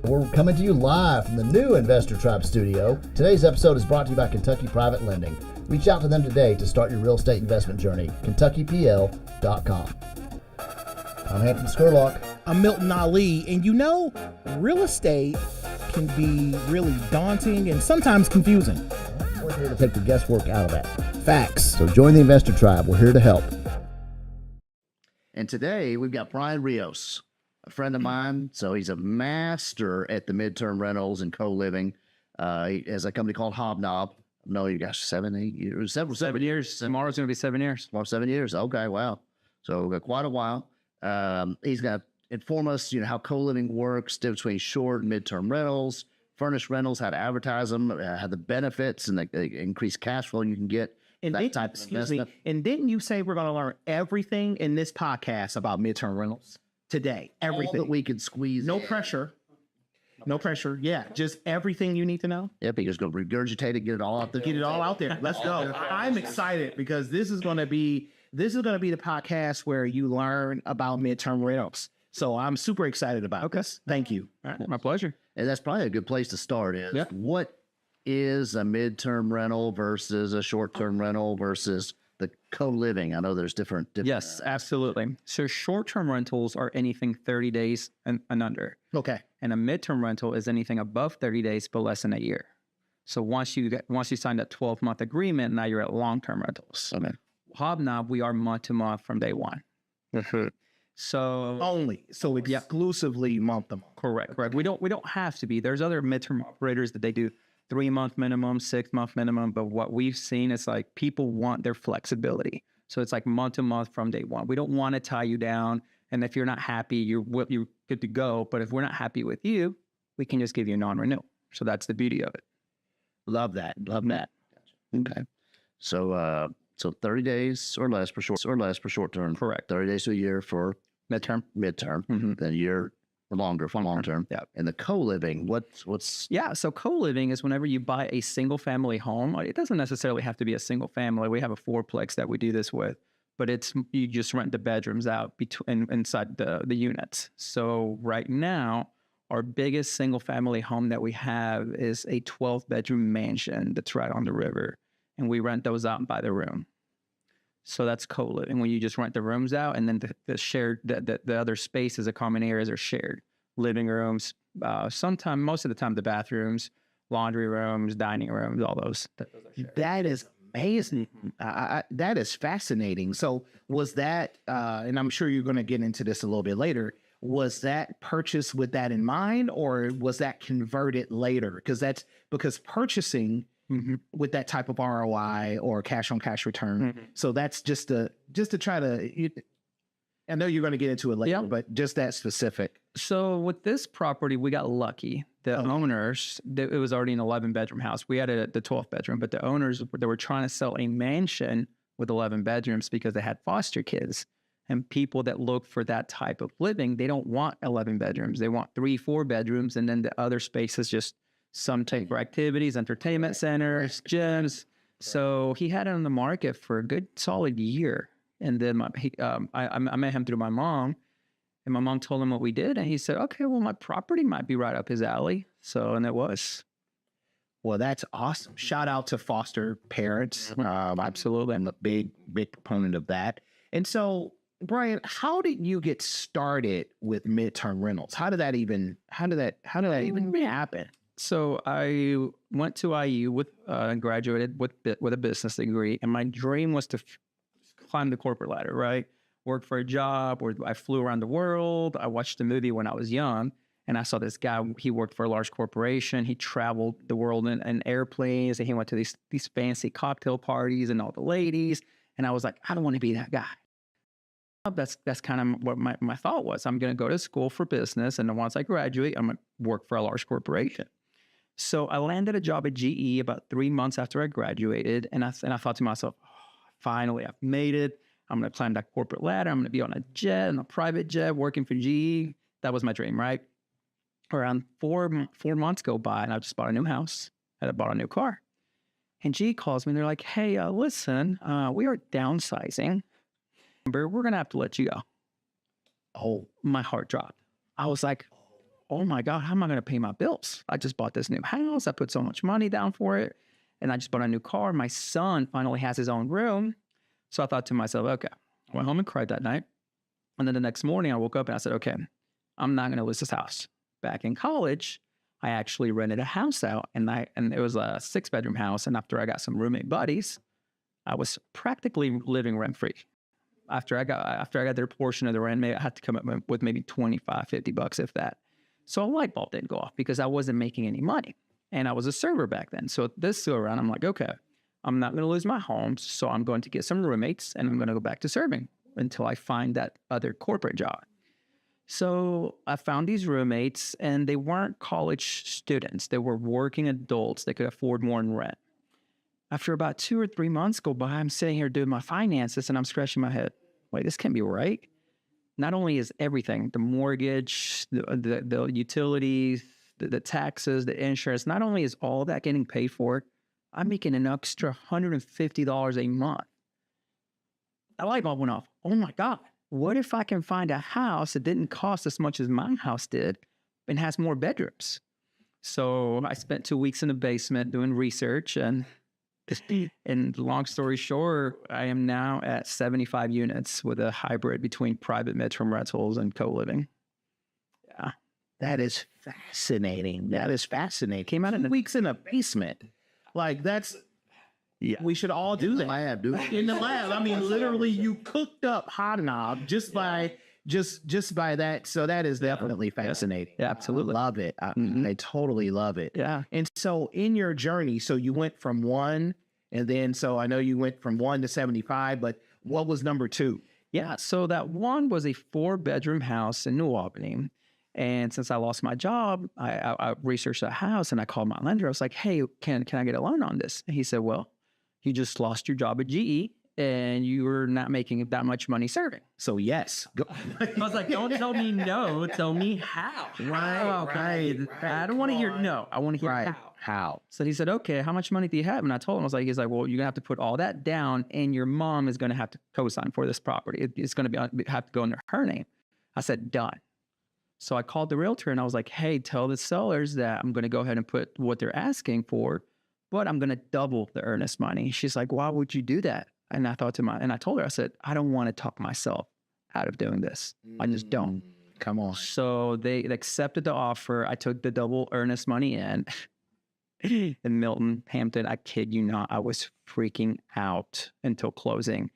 We're coming to you live from the new Investor Tribe studio. Today's episode is brought to you by Kentucky Private Lending. Reach out to them today to start your real estate investment journey. KentuckyPL.com. I'm Hampton Skurlock. I'm Milton Ali, and you know, real estate can be really daunting and sometimes confusing. We're here to take the guesswork out of that. Facts. So join the Investor Tribe. We're here to help. And today we've got Brian Rios, a friend of mine. So he's a master at the midterm rentals and co-living. He has a company called Hobnob. No, you guys, 7 years. Tomorrow's going to be 7 years. Well, 7 years. Okay, wow. So quite a while. He's going to inform us, how co-living works, difference between short and midterm rentals, furnished rentals, how to advertise them, how the benefits and the increased cash flow you can get. And didn't you say we're going to learn everything in this podcast about midterm rentals today? Everything. All that we can squeeze. No pressure. No pressure. Yeah, just everything you need to know. Yeah, because go regurgitate it, get it all out there. Get it all out there. Let's go. I'm excited because this is going to be the podcast where you learn about midterm rentals. So I'm super excited about this. Thank you. All right, my pleasure. And that's probably a good place to start is what is a midterm rental versus a short-term rental versus the co-living? I know there's different. Yes, absolutely. So short-term rentals are anything 30 days and under. Okay. And a midterm rental is anything above 30 days but less than a year. So once you sign that 12-month agreement, now you're at long-term rentals. Okay. Hobnob, we are month-to-month from day one. So exclusively month to month. Correct. We don't have to be. There's other midterm operators that they do 3-month minimum, 6-month minimum. But what we've seen is like people want their flexibility. So it's like month to month from day one. We don't want to tie you down. And if you're not happy, you're good to go. But if we're not happy with you, we can just give you a non-renewal. So that's the beauty of it. Love that. Okay. So 30 days or less for short term. Correct. 30 days to a year for midterm. Mm-hmm. Then a year for longer for long term. Yeah. And the co-living, what's so co-living is whenever you buy a single family home. It doesn't necessarily have to be a single family. We have a fourplex that we do this with, but you just rent the bedrooms out inside the units. So right now, our biggest single family home that we have is a 12-bedroom mansion that's right on the river. And we rent those out by the room. So that's co-living when you just rent the rooms out, and then the other spaces, the common areas are shared. Living rooms, most of the time, the bathrooms, laundry rooms, dining rooms, all those. That is amazing. That is fascinating. So was that, and I'm sure you're going to get into this a little bit later, was that purchased with that in mind, or was that converted later? Because purchasing with that type of ROI or cash on cash return. Mm-hmm. So that's just to try to, I know you're going to get into it later, but just that specific. So with this property, we got lucky. The owners, it was already an 11-bedroom house. We had it at the 12th bedroom, but the owners, they were trying to sell a mansion with 11 bedrooms because they had foster kids. And people that look for that type of living, they don't want 11 bedrooms. They want 3-4 bedrooms. And then the other space is just some type of activities, entertainment centers, gyms. So he had it on the market for a good solid year. And then I met him through my mom, and my mom told him what we did. And he said, okay, well, my property might be right up his alley. And it was. Well, that's awesome. Shout out to foster parents. Absolutely. I'm a big proponent of that. And so, Brian, how did you get started with midterm rentals? How did that even happen? So I went to IU and graduated with a business degree, and my dream was to climb the corporate ladder, right? Work for a job where I flew around the world. I watched a movie when I was young, and I saw this guy. He worked for a large corporation. He traveled the world in airplanes, and he went to these fancy cocktail parties and all the ladies. And I was like, I don't want to be that guy. That's kind of what my thought was. I'm going to go to school for business, and then once I graduate, I'm going to work for a large corporation. So I landed a job at GE about 3 months after I graduated, and I thought to myself, finally, I've made it. I'm going to climb that corporate ladder. I'm going to be on a private jet, working for GE. That was my dream, right? Around 4 months go by, and I just bought a new house, and I bought a new car. And GE calls me, and they're like, hey, listen, we are downsizing. We're going to have to let you go. Oh, my heart dropped. I was like, oh my God, how am I going to pay my bills? I just bought this new house. I put so much money down for it. And I just bought a new car. My son finally has his own room. So I thought to myself, okay, I went home and cried that night. And then the next morning I woke up and I said, okay, I'm not going to lose this house. Back in college, I actually rented a house out, and it was a 6-bedroom house. And after I got some roommate buddies, I was practically living rent free. After I got their portion of the rent, I had to come up with maybe $25, $50, if that. So a light bulb didn't go off because I wasn't making any money. And I was a server back then. So this go around, I'm like, okay, I'm not going to lose my home. So I'm going to get some roommates and I'm going to go back to serving until I find that other corporate job. So I found these roommates, and they weren't college students. They were working adults. They could afford more in rent. After about 2 or 3 months go by, I'm sitting here doing my finances and I'm scratching my head. Wait, this can't be right. Not only is everything, the mortgage, the utilities, the taxes, the insurance, not only is all that getting paid for, I'm making an extra $150 a month. A light bulb went off. Oh my God. What if I can find a house that didn't cost as much as my house did and has more bedrooms? So I spent 2 weeks in the basement doing research, and long story short, I am now at 75 units with a hybrid between private midterm rentals and co-living. Yeah. That is fascinating. That is fascinating. Came out in 2 weeks in a basement. Like we should all do that. Lab, dude. In the lab. I mean, literally you cooked up hot knob just by that. So that is definitely fascinating. Yeah, absolutely. I love it. I totally love it. Yeah. And so in your journey, so you went from 1, and then, so I know you went from 1 to 75, but what was number 2? Yeah. So that one was a 4-bedroom house in New Albany. And since I lost my job, I researched a house and I called my lender. I was like, hey, can I get a loan on this? And he said, well, you just lost your job at GE and you were not making that much money serving. So yes. Go. I was like, don't tell me no, tell me how. Right. I don't want to hear no. I want to hear how. So he said, okay, how much money do you have? And I told him, he's like, well, you're gonna have to put all that down and your mom is going to have to co-sign for this property. It's going to have to go under her name. I said, done. So I called the realtor and I was like, hey, tell the sellers that I'm going to go ahead and put what they're asking for, but I'm going to double the earnest money. She's like, why would you do that? And I told her, I said, I don't want to talk myself out of doing this. I just don't. Come on. So they accepted the offer. I took the double earnest money in Milton, Hampton. I kid you not. I was freaking out until closing,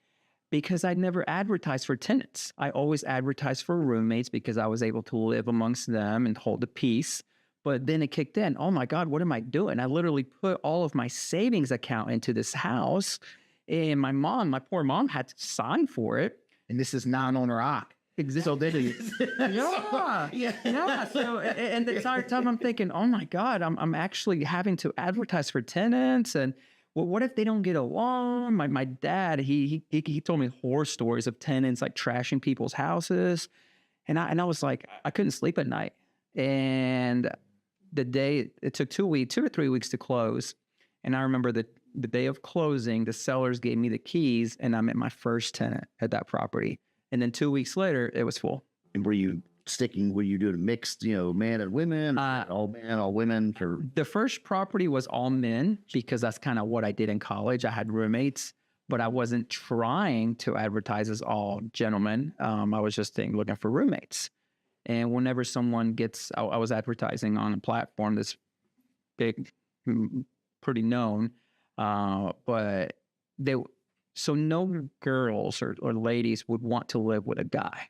because I'd never advertised for tenants. I always advertised for roommates because I was able to live amongst them and hold the peace. But then it kicked in. Oh my God, what am I doing? I literally put all of my savings account into this house, and my poor mom had to sign for it. And this is non-owner occ. Exactly. So they do. Yeah. So, and the entire time I'm thinking, oh my God, I'm actually having to advertise for tenants, and well, what if they don't get along? My dad, he told me horror stories of tenants like trashing people's houses. And I was like, I couldn't sleep at night. And the day, it took 2 or 3 weeks to close. And I remember the day of closing, the sellers gave me the keys and I met my first tenant at that property. And then 2 weeks later, it was full. And were you doing a mixed, man and women, all men, all women? The first property was all men because that's kind of what I did in college. I had roommates, but I wasn't trying to advertise as all gentlemen. I was just looking for roommates. And whenever someone I was advertising on a platform that's big, pretty known, but so no girls or ladies would want to live with a guy,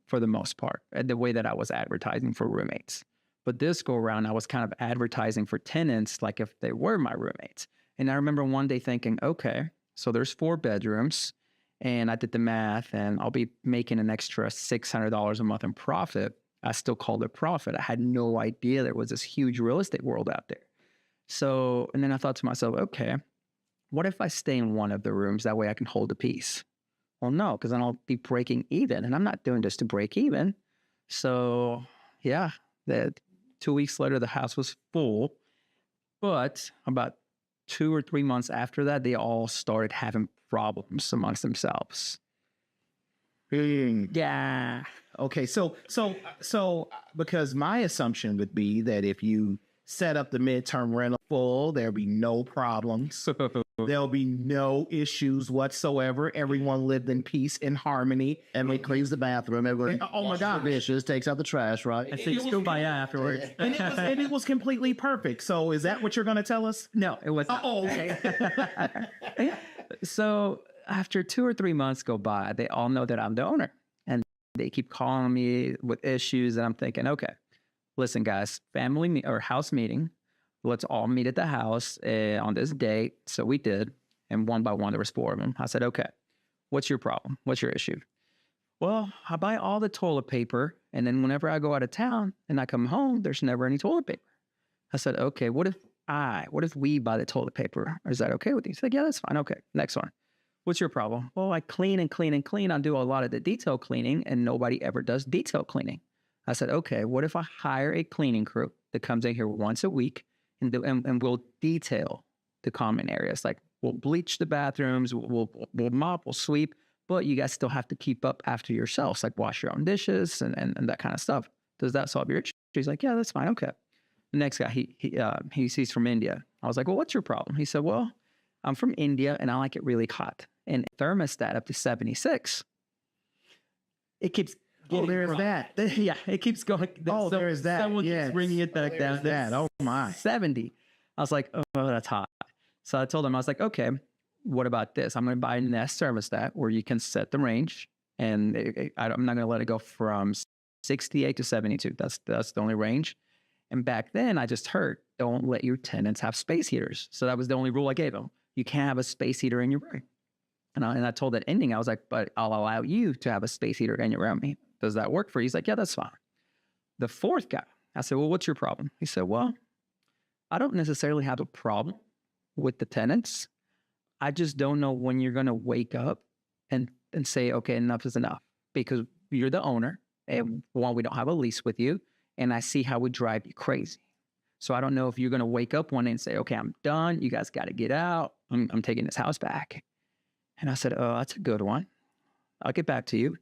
for the most part, the way that I was advertising for roommates. But this go around, I was kind of advertising for tenants like if they were my roommates. And I remember one day thinking, okay, so there's 4 bedrooms, and I did the math, and I'll be making an extra $600 a month in profit. I still called it profit. I had no idea there was this huge real estate world out there. So, and then I thought to myself, okay, what if I stay in one of the rooms? That way I can hold the peace. Well, no, because then I'll be breaking even, and I'm not doing this to break even. So, yeah, 2 weeks later, the house was full. But about 2 or 3 months after that, they all started having problems amongst themselves. Yeah. Okay. So because my assumption would be that if you set up the midterm rental full, there'll be no problems. There'll be no issues whatsoever. Everyone lived in peace and harmony. Everybody cleans the bathroom. Everybody Oh my washes the God. dishes, takes out the trash, right? I think Kumbaya afterwards. And it was completely perfect. So is that what you're going to tell us? No, it was not. Oh, okay. So after 2 or 3 months go by, they all know that I'm the owner, and they keep calling me with issues. And I'm thinking, okay, listen, guys, or house meeting. Let's all meet at the house on this date. So we did. And one by one, there was 4 of them. I said, okay, what's your problem? What's your issue? Well, I buy all the toilet paper. And then whenever I go out of town and I come home, there's never any toilet paper. I said, okay, what if we buy the toilet paper? Is that okay with you? He said, yeah, that's fine. Okay, next one. What's your problem? Well, I clean and clean and clean. I do a lot of the detail cleaning and nobody ever does detail cleaning. I said, okay, what if I hire a cleaning crew that comes in here once a week and we'll detail the common areas? Like we'll bleach the bathrooms, we'll mop, we'll sweep, but you guys still have to keep up after yourselves, like wash your own dishes and that kind of stuff. Does that solve your issue? He's like, yeah, that's fine. Okay. The next guy, he's from India. I was like, well, what's your problem? He said, well, I'm from India and I like it really hot. And thermostat up to 76. It keeps There's that. Yeah, it keeps going. Oh, there is that. Someone Yes. keeps bringing it back down. That. Oh my. 70. I was like, oh, that's hot. So I told him, I was like, okay, what about this? I'm going to buy a Nest thermostat where you can set the range, and I'm not going to let it go from 68 to 72. That's the only range. And back then, I just heard, don't let your tenants have space heaters. So that was the only rule I gave them. You can't have a space heater in your room. And I told that ending, I was like, but I'll allow you to have a space heater in your room. Does that work for you? He's like, yeah, that's fine. The 4th guy, I said, well, what's your problem? He said, well, I don't necessarily have a problem with the tenants. I just don't know when you're going to wake up and say, okay, enough is enough, because you're the owner. And one, we don't have a lease with you. And I see how we drive you crazy. So I don't know if you're going to wake up one day and say, okay, I'm done. You guys got to get out. I'm taking this house back. And I said, oh, that's a good one. I'll get back to you.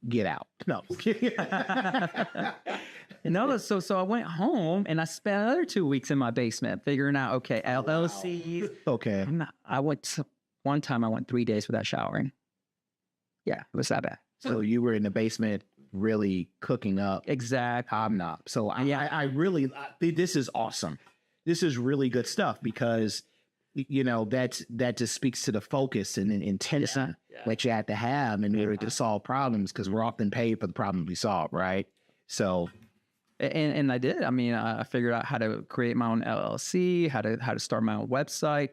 Get out. No. No, so I went home and I spent another 2 weeks in my basement figuring out, okay, LLCs. Okay. One time I went 3 days without showering. Yeah, it was that bad. So you were in the basement really cooking up Exact. hobnob. So I really, this is awesome. This is really good stuff because, you know, that just speaks to the focus and intention that you have to have in order to solve problems, because we're often paid for the problems we solve, right? So. And I did. I mean, I figured out how to create my own LLC, how to start my own website,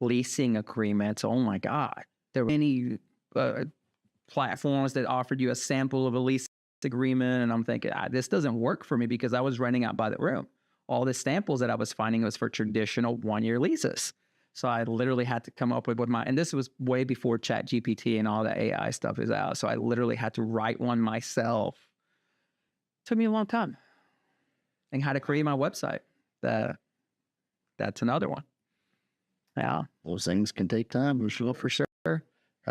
leasing agreements. Oh my God. There were many platforms that offered you a sample of a lease agreement. And I'm thinking, this doesn't work for me because I was renting out by the room. All the samples that I was finding was for traditional 1-year leases. So I literally had to come up with and this was way before ChatGPT and all the AI stuff is out. So I literally had to write one myself. Took me a long time. And how to create my website. That's another one. Yeah. Those things can take time, for sure.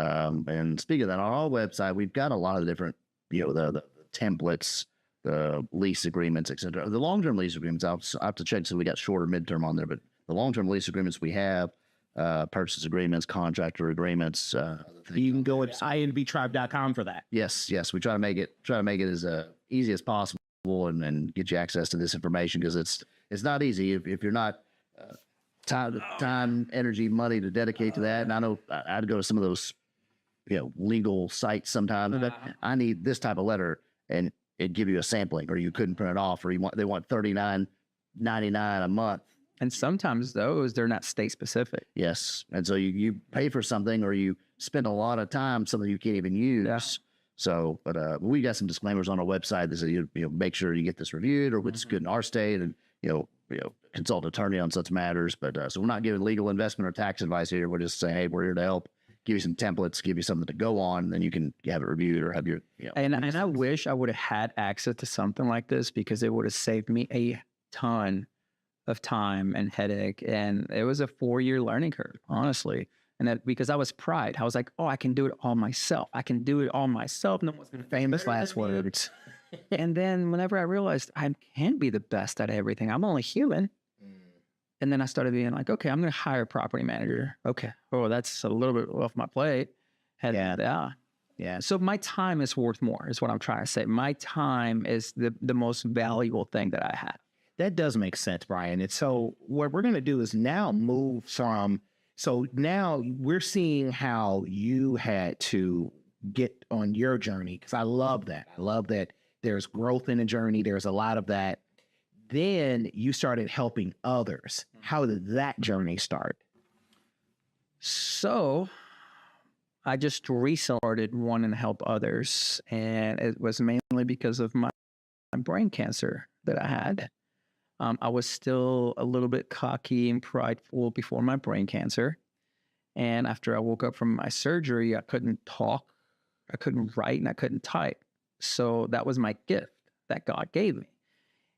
And speaking of that, on our website, we've got a lot of different, the templates, the lease agreements, etc. The long-term lease agreements, I'll have to check so we got shorter midterm on there, but the long-term lease agreements we have, purchase agreements, contractor agreements. You can go at inbtribe.com for that. Yes, we try to make it as easy as possible and get you access to this information, because it's not easy if you're not time, energy, money to dedicate to that. And I know I'd go to some of those legal sites sometimes, but I need this type of letter, and it'd give you a sampling, or you couldn't print it off, or they want $39.99 a month. And sometimes they're not state specific. Yes. And so you pay for something, or you spend a lot of time, something you can't even use. Yeah. So, but we got some disclaimers on our website that say, make sure you get this reviewed, or what's good in our state, and, consult an attorney on such matters. But so we're not giving legal, investment, or tax advice here. We're just saying, hey, we're here to help, give you some templates, give you something to go on, and then you can have it reviewed or have your, And I wish I would have had access to something like this, because it would have saved me a ton of time and headache. And it was a 4-year learning curve, honestly. And that because I was pride, I was like, oh, I can do it all myself. I can do it all myself. No one's going to Famous last words. And then whenever I realized I can't be the best at everything, I'm only human. And then I started being like, okay, I'm going to hire a property manager. Okay. Oh, that's a little bit off my plate. Yeah. So my time is worth more is what I'm trying to say. My time is the most valuable thing that I have. That does make sense, Brian. And so what we're going to do is now move from, so now we're seeing how you had to get on your journey, because I love that. I love that there's growth in the journey. There's a lot of that. Then you started helping others. How did that journey start? So I just recently started wanting to help others. And it was mainly because of my brain cancer that I had. I was still a little bit cocky and prideful before my brain cancer. And after I woke up from my surgery, I couldn't talk, I couldn't write, and I couldn't type. So that was my gift that God gave me.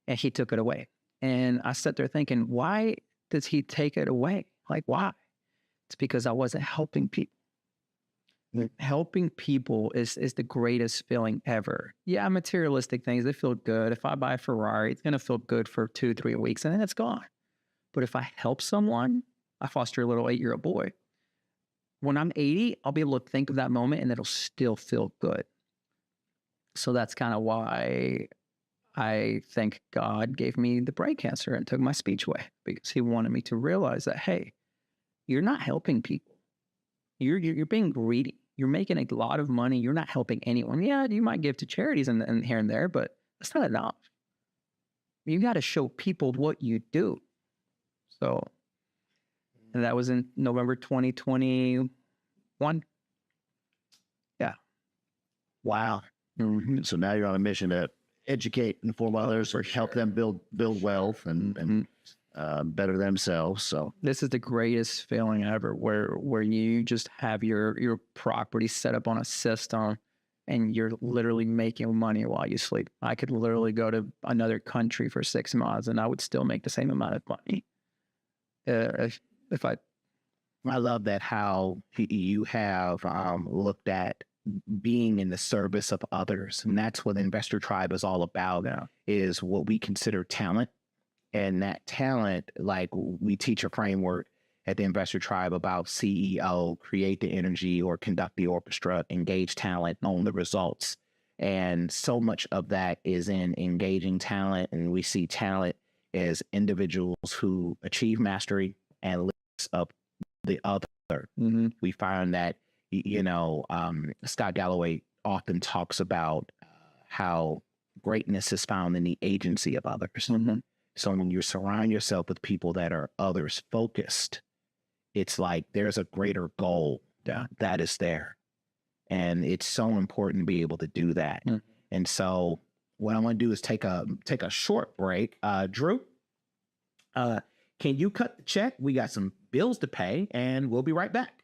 And he took it away. And I sat there thinking, why does he take it away? Like, why? It's because I wasn't helping people. Helping people is the greatest feeling ever. Yeah, materialistic things, they feel good. If I buy a Ferrari, it's going to feel good for 2-3 weeks and then it's gone. But if I help someone, I foster a little 8-year-old boy. When I'm 80, I'll be able to think of that moment and it'll still feel good. So that's kind of why I think God gave me the brain cancer and took my speech away, because he wanted me to realize that, hey, you're not helping people. You're being greedy. You're making a lot of money. You're not helping anyone. Yeah, you might give to charities and here and there, but that's not enough. You got to show people what you do. So, and that was in November 2021. Yeah. Wow. Mm-hmm. So now you're on a mission to educate, inform others, or help them build wealth and better themselves. So this is the greatest feeling ever, where you just have your property set up on a system and you're literally making money while you sleep. I could literally go to another country for 6 months and I would still make the same amount of money. If I love that, how you have looked at being in the service of others. And that's what Investor Tribe is all about, is what we consider talent. And that talent, like we teach a framework at the Investor Tribe about CEO, create the energy or conduct the orchestra, engage talent, own the results. And so much of that is in engaging talent. And we see talent as individuals who achieve mastery and lifts up the other. Mm-hmm. We find that, Scott Galloway often talks about how greatness is found in the agency of others. Mm-hmm. So when you surround yourself with people that are others focused, it's like there's a greater goal that is there. And it's so important to be able to do that. Mm-hmm. And so what I'm going to do is take a short break. Drew, can you cut the check? We got some bills to pay and we'll be right back.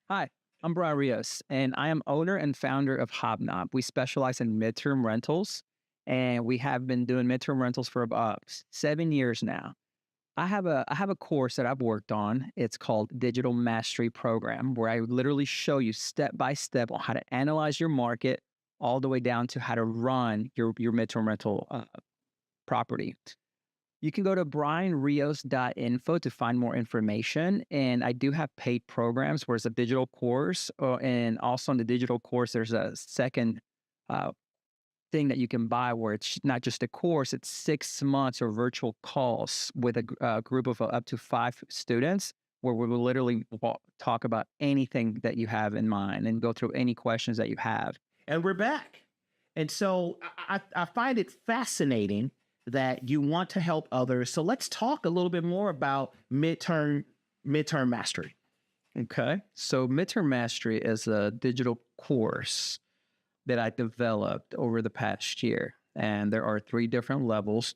Hi, I'm Brian Rios, and I am owner and founder of Hobnob. We specialize in midterm rentals, and we have been doing midterm rentals for about 7 years now. I have a course that I've worked on. It's called Digital Mastery Program, where I literally show you step by step on how to analyze your market, all the way down to how to run your midterm rental property. You can go to brianrios.info to find more information. And I do have paid programs where it's a digital course. And also on the digital course, there's a second thing that you can buy where it's not just a course, it's 6 months of virtual calls with a group of up to 5 students, where we will literally talk about anything that you have in mind and go through any questions that you have. And we're back. And so I find it fascinating that you want to help others. So let's talk a little bit more about midterm mastery. Okay. So midterm mastery is a digital course that I developed over the past year. And there are 3 different levels.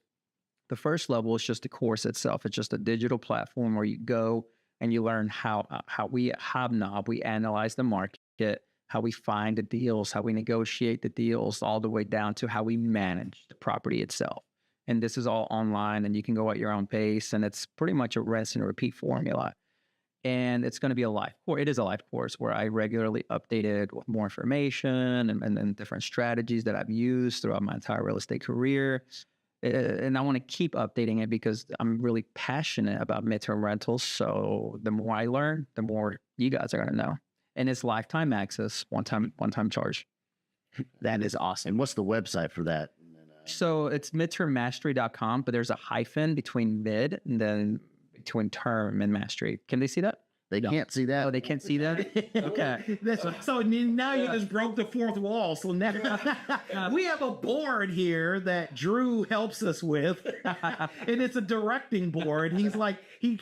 The first level is just the course itself. It's just a digital platform where you go and you learn how we at Hobnob, we analyze the market, how we find the deals, how we negotiate the deals, all the way down to how we manage the property itself. And this is all online and you can go at your own pace, and it's pretty much a rinse and repeat formula. And it's going to be a live course. It is a live course where I regularly update it with more information and different strategies that I've used throughout my entire real estate career. And I want to keep updating it because I'm really passionate about midterm rentals. So the more I learn, the more you guys are going to know. And it's lifetime access, one time charge. That is awesome. And what's the website for that? So it's midtermmastery.com, but there's a hyphen between mid and then between term and mastery. Can they see that? They can't see that. Oh, they can't see that? Okay. So now you just broke the fourth wall. So now we have a board here that Drew helps us with, and it's a directing board. He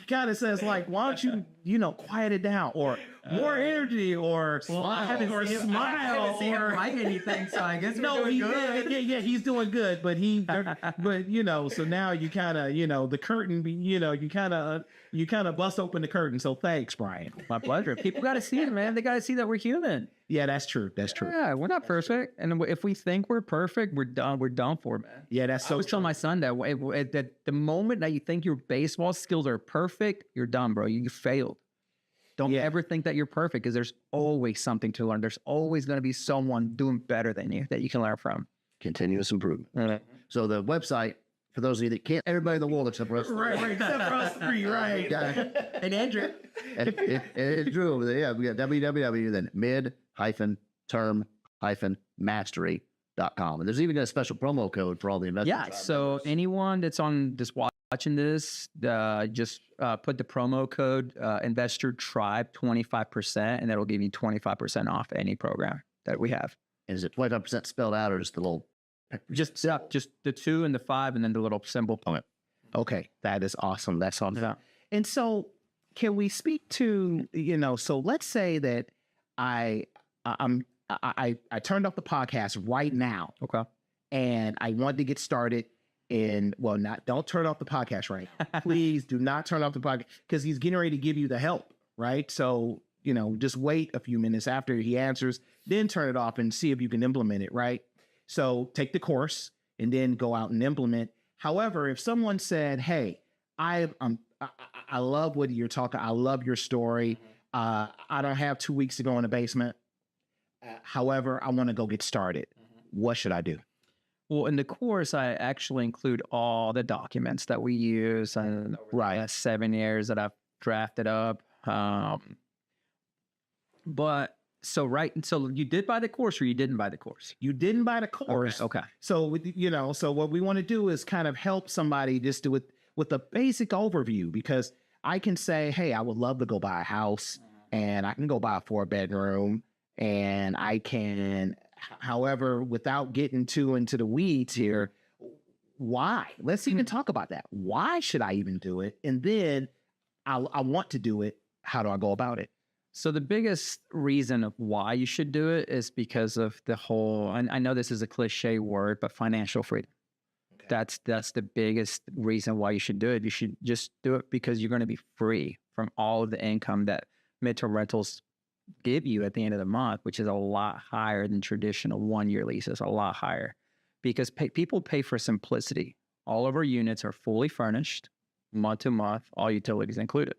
kind of says like, why don't you quiet it down, or more energy, or smile, or write anything. So I guess no, he's doing good, but so now you kind of the curtain, you kind of bust open the curtain. So thanks, Brian. My pleasure. People got to see it, man. They got to see that we're human. Yeah, that's true. That's true. Yeah, we're not perfect, and if we think we're perfect, we're done. We're done for, man. Yeah, that's so. I was telling my son that the moment that you think your baseball skills are perfect, you're done, bro. You failed. Don't ever think that you're perfect, because there's always something to learn. There's always going to be someone doing better than you that you can learn from. Continuous improvement. So the website, for those of you that can't, everybody in the world except for us. Right, except for us three, right. And Andrew. and Drew over there. Yeah, we got www, then mid-term-mastery.com. And there's even a special promo code for all the investors. Yeah, so anyone that's on this watching this, just put the promo code Investor Tribe 25%, and that'll give you 25% off any program that we have. And is it 25% spelled out, or just the little? Just the 2 and the 5, and then the little symbol. Okay, that is awesome. That's awesome. Yeah. And so, can we speak to So let's say that I turned off the podcast right now. Okay. And I wanted to get started. Don't turn off the podcast right now. Please do not turn off the podcast, because he's getting ready to give you the help, right? So, just wait a few minutes after he answers, then turn it off and see if you can implement it, right? So take the course and then go out and implement. However, if someone said, hey, I love what you're talking, I love your story. I don't have 2 weeks to go in the basement. However, I want to go get started. What should I do? Well, in the course, I actually include all the documents that we use and over the last 7 years that I've drafted up. So you did buy the course, or you didn't buy the course? You didn't buy the course. Okay. So, so what we want to do is kind of help somebody just do it with a basic overview, because I can say, hey, I would love to go buy a house, and I can go buy a 4-bedroom, and I can, however, without getting too into the weeds here, why? Let's even talk about that. Why should I even do it? And then I want to do it. How do I go about it? So the biggest reason of why you should do it is because of the whole, and I know this is a cliche word, but financial freedom. Okay. That's the biggest reason why you should do it. You should just do it because you're going to be free from all of the income that midterm rentals give you at the end of the month, which is a lot higher than traditional 1-year leases, a lot higher, because people pay for simplicity. All of our units are fully furnished, month to month, all utilities included.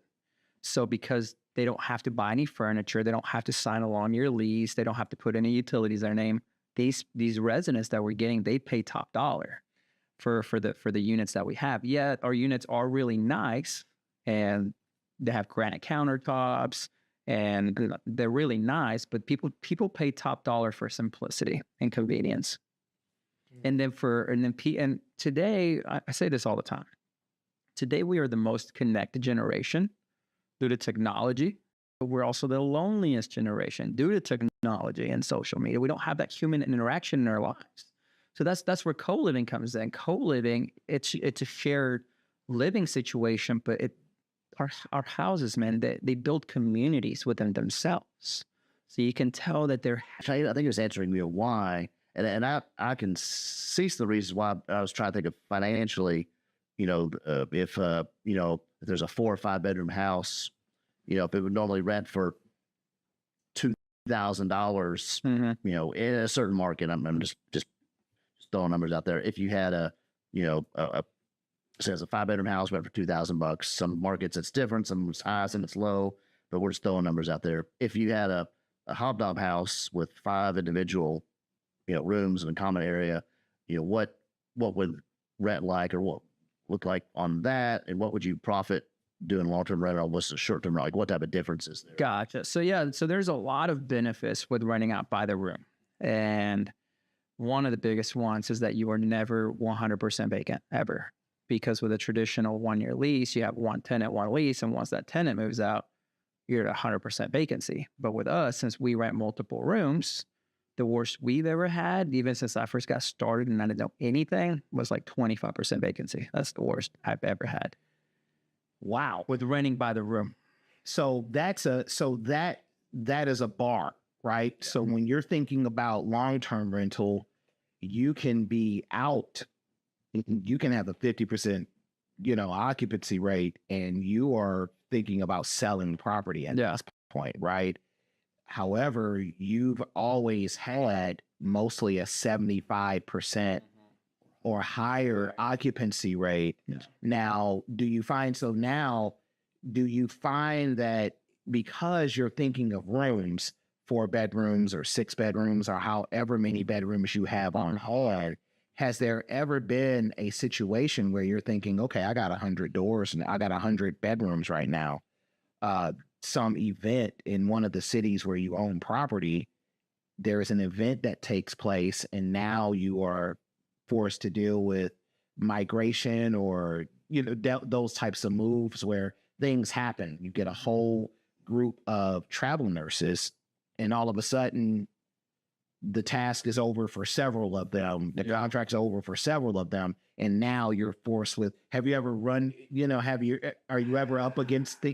So because they don't have to buy any furniture, they don't have to sign a 1-year lease, they don't have to put any utilities in their name. These residents that we're getting, they pay top dollar for the units that we have. Yet our units are really nice, and they have granite countertops, and they're really nice, but people pay top dollar for simplicity and convenience. Mm-hmm. And today, I say this all the time. Today we are the most connected generation due to technology, but we're also the loneliest generation due to technology and social media. We don't have that human interaction in our lives. So that's where co-living comes in. Co-living, it's a shared living situation, but our houses, man, they build communities within themselves. So you can tell that they're. I think it was answering me why, and I can see the reasons why. I was trying to think of financially. If there's a 4 or 5 bedroom house, if it would normally rent for $2,000, in a certain market, I'm just throwing numbers out there. If you had says a 5-bedroom house went for $2,000, some markets it's different, some it's high, some it's low. but we're just throwing numbers out there. If you had a hobnob house with 5 individual, rooms in a common area, what would rent like, or what look like on that, and what would you profit doing long-term rental? What's the short-term rental? Like, what type of difference is there? Gotcha. So yeah, so there's a lot of benefits with renting out by the room. And one of the biggest ones is that you are never 100% vacant ever. Because with a traditional 1-year lease, you have one tenant, one lease. And once that tenant moves out, you're at 100% vacancy. But with us, since we rent multiple rooms, the worst we've ever had, even since I first got started and I didn't know anything, was like 25% vacancy. That's the worst I've ever had. Wow. With renting by the room. So that is a bar, right? Yeah. So when you're thinking about long-term rental, you can be out, you can have a 50%, occupancy rate, and you are thinking about selling property at this point, right? However, you've always had mostly a 75% or higher occupancy rate. Yeah. Now, do you find that because you're thinking of rooms, 4 bedrooms or 6 bedrooms or however many bedrooms you have on hand, has there ever been a situation where you're thinking, okay, I got 100 doors and I got 100 bedrooms right now? Some event in one of the cities where you own property, there is an event that takes place, and now you are forced to deal with migration or, those types of moves where things happen. You get a whole group of travel nurses, and all of a sudden the task is over for several of them. The contract's over for several of them. And now you're forced with, have you ever run, are you ever up against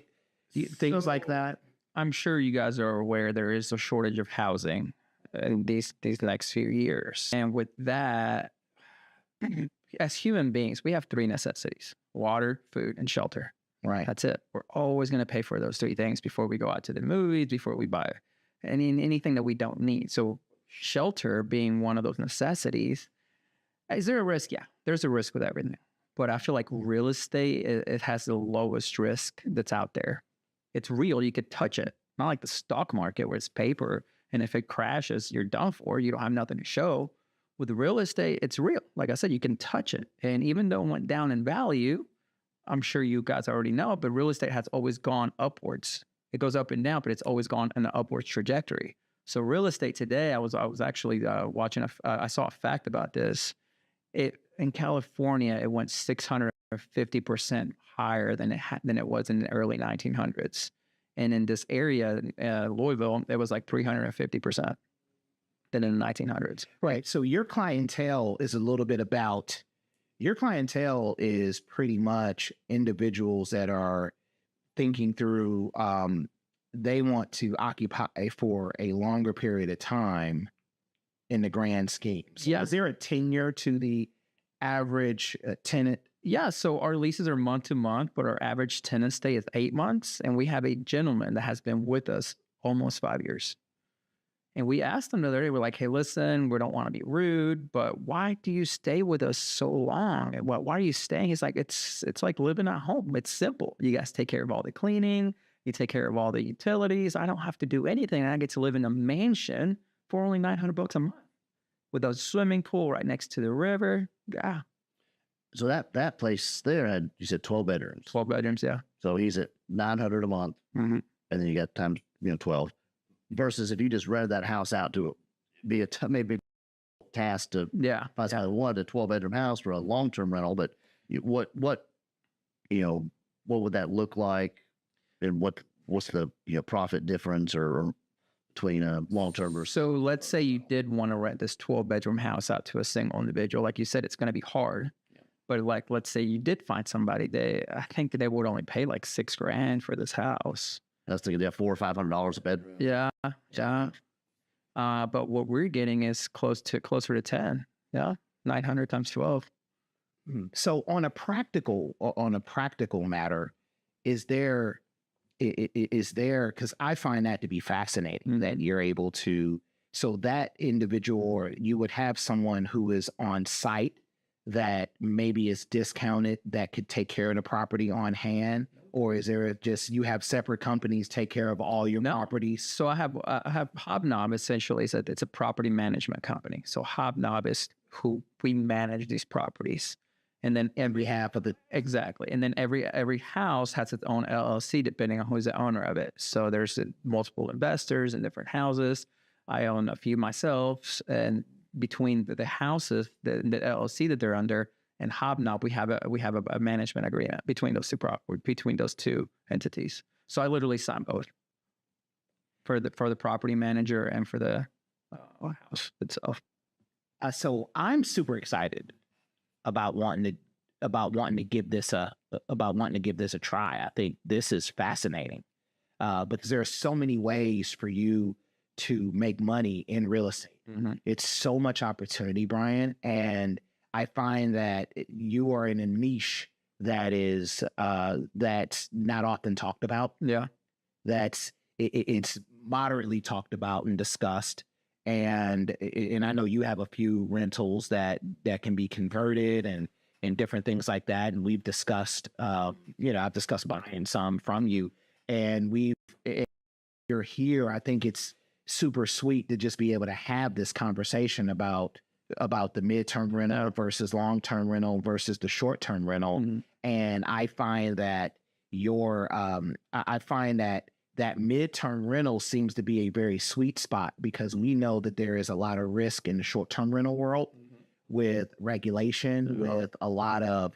things like that? I'm sure you guys are aware there is a shortage of housing in these next few years. And with that, as human beings, we have 3 necessities: water, food, and shelter. Right. That's it. We're always going to pay for those 3 things before we go out to the movies, before we buy anything that we don't need. So shelter being one of those necessities. Is there a risk? Yeah, there's a risk with everything. But I feel like real estate, it has the lowest risk that's out there. It's real. You could touch it. Not like the stock market where it's paper. And if it crashes, you're done for. You don't have nothing to show. With real estate, it's real. Like I said, you can touch it. And even though it went down in value, I'm sure you guys already know, but real estate has always gone upwards. It goes up and down, but it's always gone in an upwards trajectory. So real estate today, I was actually watching, I saw a fact about this. In California, it went 650% higher than it was in the early 1900s. And in this area, Louisville, it was like 350% than in the 1900s. Right. So your clientele is pretty much individuals that are thinking through, they want to occupy for a longer period of time in the grand scheme. So yeah. Is there a tenure to the average tenant? Yeah. So our leases are month to month, but our average tenant stay is 8 months. And we have a gentleman that has been with us almost 5 years. And we asked him the other day, we're like, hey, listen, we don't want to be rude, but why do you stay with us so long? And why are you staying? He's like, it's like living at home. It's simple. You guys take care of all the cleaning. You take care of all the utilities. I don't have to do anything. I get to live in a mansion for only $900 a month with a swimming pool right next to the river. Yeah. So that place there had, you said 12 bedrooms. 12 bedrooms, yeah. So he's at $900 a month, and then you got times 12. Versus if you just rented that house out to be maybe task to find somebody who wanted a 12-bedroom house for a long-term rental. But what would that look like, and what's the profit difference or between a long-term or so? Let's say you did want to rent this 12-bedroom house out to a single individual. Like you said, it's going to be hard. But like, let's say you did find somebody, I think they would only pay like $6,000 for this house. That's thinking they have $400 or $500 a bedroom. Yeah. But what we're getting is closer to 10. Yeah, 900 times 12. So on a practical matter, is there? Because I find that to be fascinating that you're able to. So that individual, or you would have someone who is on site that maybe is discounted that could take care of the property on hand, or is there just you have separate companies take care of all your properties? So I have Hobnob essentially. It's a property management company. So Hobnob is who we manage these properties, and then every Half of the exactly, and then every house has its own LLC depending on who's the owner of it. So there's multiple investors in different houses. I own a few myself, and between the houses, the LLC that they're under, and Hobnob, we have a management agreement between those two entities. So I literally sign both for the property manager and for the house itself. So I'm super excited about wanting to give this a try. I think this is fascinating because there are so many ways for you to make money in real estate. Mm-hmm. It's so much opportunity, Brian, and I find that you are in a niche that is that's not often talked about. Yeah, it's moderately talked about and discussed, and I know you have a few rentals that can be converted and different things like that. And we've discussed, I've discussed buying some from you, and you're here. I think it's super sweet to just be able to have this conversation about the midterm rental versus long-term rental versus the short-term rental. Mm-hmm. And I find that that midterm rental seems to be a very sweet spot because we know that there is a lot of risk in the short-term rental world with regulation, with a lot of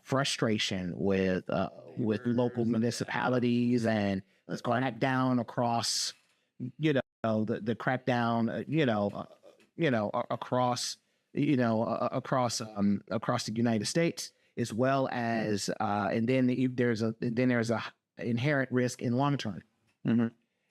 frustration with local municipalities, and let's crack down across, the crackdown, across the United States, as well as and then there's a inherent risk in long term. Mm-hmm.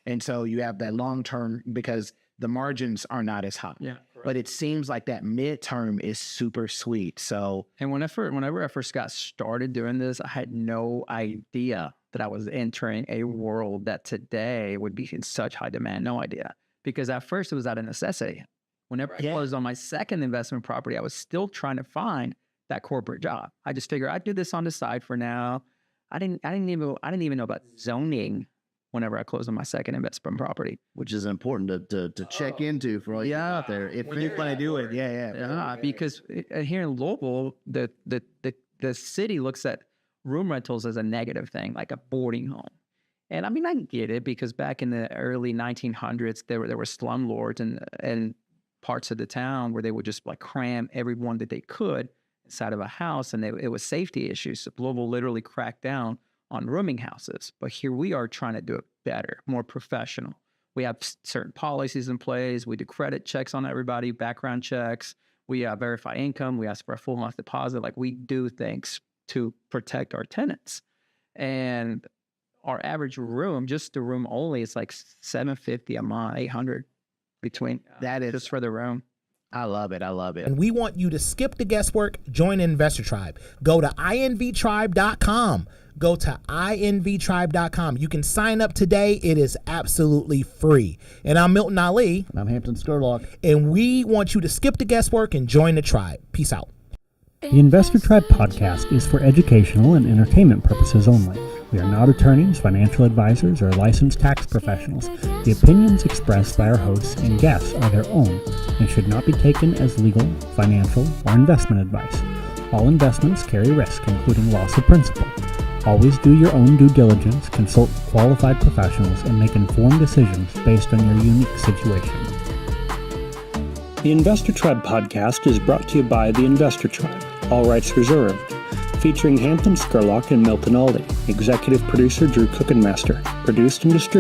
And so you have that long term because the margins are not as high. Yeah, but it seems like that midterm is super sweet. So, and whenever I first got started doing this, I had no idea that I was entering a world that today would be in such high demand. No idea, because at first it was out of necessity. Whenever I closed on my second investment property, I was still trying to find that corporate job. I just figured I'd do this on the side for now. I didn't even know about zoning whenever I closed on my second investment property, which is important to check into for all you out there. If you're going to do it, because here in Louisville, the city looks at room rentals as a negative thing, like a boarding home. And I mean, I get it because back in the early 1900s, there were slumlords and parts of the town where they would just like cram everyone that they could inside of a house, and it was safety issues. So Louisville literally cracked down on rooming houses. But here we are trying to do it better, more professional. We have certain policies in place. We do credit checks on everybody, background checks. We verify income. We ask for a full month deposit. Like, we do things to protect our tenants. And our average room, just the room only, is like $750 a month, $800 between that is just for the room. I love it. And we want you to skip the guesswork. Join Investor Tribe. Go to invtribe.com. Go to invtribe.com. You can sign up today. It is absolutely free. And I'm Milton Ali. And I'm Hampton Scurlock. And we want you to skip the guesswork and join the tribe. Peace out. The Investor Tribe podcast is for educational and entertainment purposes only. We are not attorneys, financial advisors, or licensed tax professionals. The opinions expressed by our hosts and guests are their own and should not be taken as legal, financial, or investment advice. All investments carry risk, including loss of principal. Always do your own due diligence, consult qualified professionals, and make informed decisions based on your unique situation. The Investor Tribe podcast is brought to you by the Investor Tribe, all rights reserved, featuring Hampton Scurlock and Milton Ali, executive producer Drew Cookenmaster, produced and distributed